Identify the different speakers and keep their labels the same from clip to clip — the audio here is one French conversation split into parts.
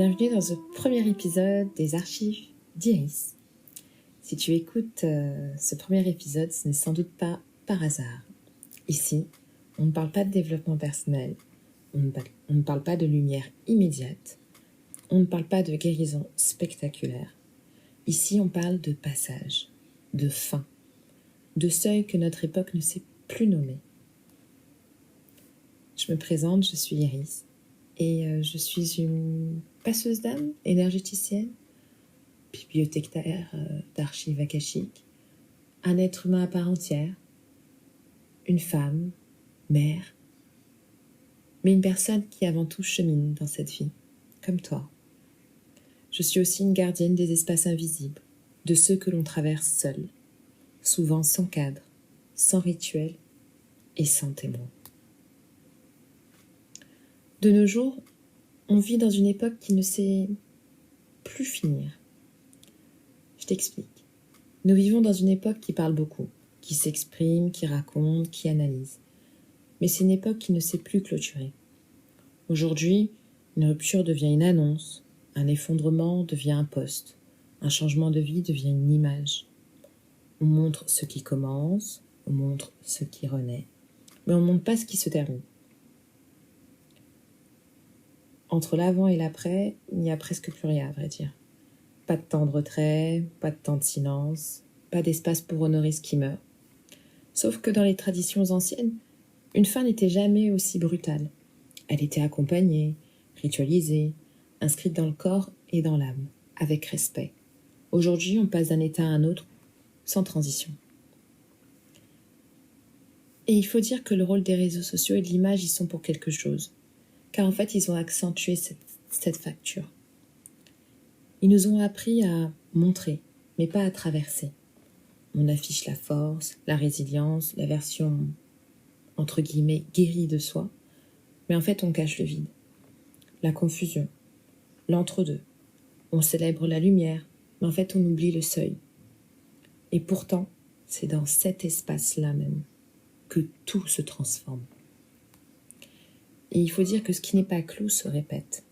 Speaker 1: Bienvenue dans ce premier épisode des archives d'Iris. Si tu écoutes ce premier épisode, ce n'est sans doute pas par hasard. Ici, on ne parle pas de développement personnel, on ne parle pas de lumière immédiate, on ne parle pas de guérison spectaculaire. Ici, on parle de passage, de fin, de seuil que notre époque ne sait plus nommer. Je me présente, je suis Iris et je suis une passeuse d'âme, énergéticienne, bibliothécaire d'archives akashiques, un être humain à part entière, une femme, mère, mais une personne qui avant tout chemine dans cette vie, comme toi. Je suis aussi une gardienne des espaces invisibles, de ceux que l'on traverse seul, souvent sans cadre, sans rituel et sans témoin. De nos jours, on vit dans une époque qui ne sait plus finir. Je t'explique. Nous vivons dans une époque qui parle beaucoup, qui s'exprime, qui raconte, qui analyse. Mais c'est une époque qui ne sait plus clôturer. Aujourd'hui, une rupture devient une annonce, un effondrement devient un post, un changement de vie devient une image. On montre ce qui commence, on montre ce qui renaît, mais on ne montre pas ce qui se termine. Entre l'avant et l'après, il n'y a presque plus rien à vrai dire. Pas de temps de retrait, pas de temps de silence, pas d'espace pour honorer ce qui meurt. Sauf que dans les traditions anciennes, une fin n'était jamais aussi brutale. Elle était accompagnée, ritualisée, inscrite dans le corps et dans l'âme, avec respect. Aujourd'hui, on passe d'un état à un autre, sans transition. Et il faut dire que le rôle des réseaux sociaux et de l'image y sont pour quelque chose. Car en fait, ils ont accentué cette fracture. Ils nous ont appris à montrer, mais pas à traverser. On affiche la force, la résilience, la version, entre guillemets, guérie de soi, mais en fait, on cache le vide, la confusion, l'entre-deux. On célèbre la lumière, mais en fait, on oublie le seuil. Et pourtant, c'est dans cet espace-là même que tout se transforme. Et il faut dire que ce qui n'est pas clos se répète.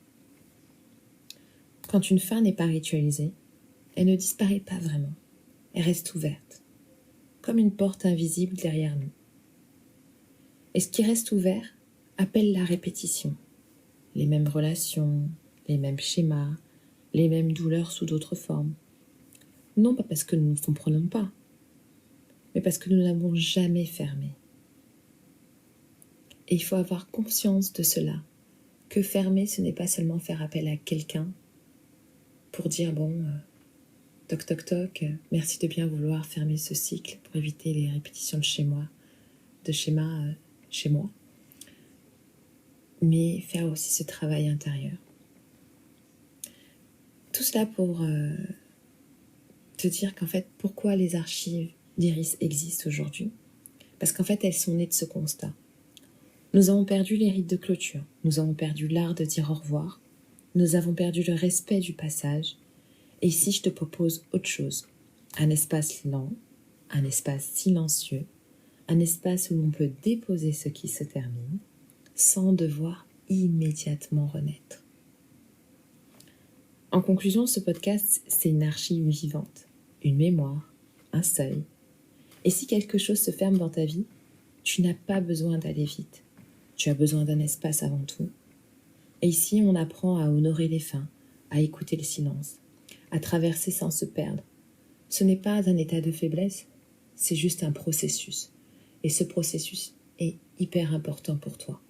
Speaker 1: Quand une fin n'est pas ritualisée, elle ne disparaît pas vraiment. Elle reste ouverte, comme une porte invisible derrière nous. Et ce qui reste ouvert appelle la répétition. Les mêmes relations, les mêmes schémas, les mêmes douleurs sous d'autres formes. Non pas parce que nous ne comprenons pas, mais parce que nous n'avons jamais fermé. Et il faut avoir conscience de cela, que fermer, ce n'est pas seulement faire appel à quelqu'un pour dire toc toc toc, merci de bien vouloir fermer ce cycle pour éviter les répétitions de schémas chez moi, mais faire aussi ce travail intérieur. Tout cela pour te dire qu'en fait, pourquoi les archives d'Iris existent aujourd'hui ? Parce qu'en fait, elles sont nées de ce constat. Nous avons perdu les rites de clôture, nous avons perdu l'art de dire au revoir, nous avons perdu le respect du passage, et ici je te propose autre chose, un espace lent, un espace silencieux, un espace où l'on peut déposer ce qui se termine, sans devoir immédiatement renaître. En conclusion, ce podcast, c'est une archive vivante, une mémoire, un seuil. Et si quelque chose se ferme dans ta vie, tu n'as pas besoin d'aller vite. Tu as besoin d'un espace avant tout. Et ici, on apprend à honorer les fins, à écouter le silence, à traverser sans se perdre. Ce n'est pas un état de faiblesse, c'est juste un processus. Et ce processus est hyper important pour toi.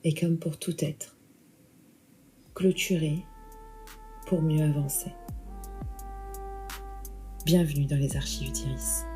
Speaker 1: Et comme pour tout être, clôturer pour mieux avancer. Bienvenue dans les archives d'Iris.